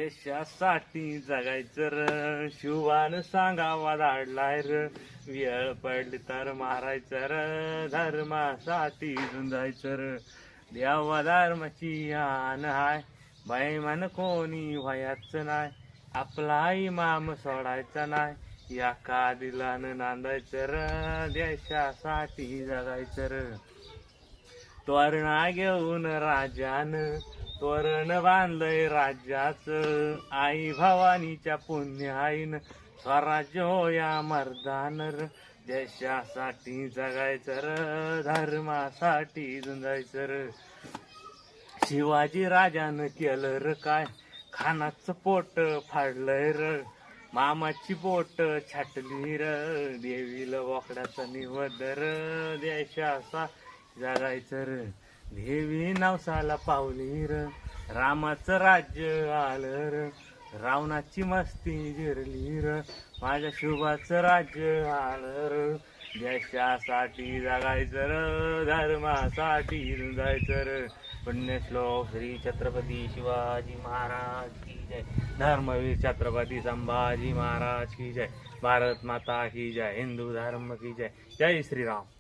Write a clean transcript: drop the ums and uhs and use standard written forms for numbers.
देशासाठी जगायचं र, शिवान सांगावा धाडलाय र, वेळ पडली तर मारायचं र, धर्मासाठी झुंजायचं र. देवा धर्माची आण हाय, बैमान कोणी व्हायचं नाय, आपला इमाम सोडायचा नाय, या दिलानं नांदायचं र, देशासाठी जगायचं र. तोरणा घेऊन राजान तोरण बांधलंय राज्याचं, आई भवानीच्या पुण्याईन स्वराज्य होया मर्दान र, देशासाठी जगायचं र, धर्मासाठी झुंजायचं र. शिवाजी राजानं केलं र काय, खानाचं पोट फाडलंय र, मामाची बोट छाटली र, देवीला बोकडाचा निवद र, देशाचा जगायचं र. देवी नवसाला पावली र, रामाचं राज्य आलं र, रावणाची मस्ती जिरली र, माझ्या शुभाचं राज्य आलं र, देशासाठी जगायचं र, धर्मासाठी झुंजायचं र. पुण्यश्लोक श्री छत्रपती शिवाजी महाराज की जय, धर्मवीर छत्रपती संभाजी महाराज की जय, भारत माता की जय, हिंदू धर्म की जय. जय श्रीराम.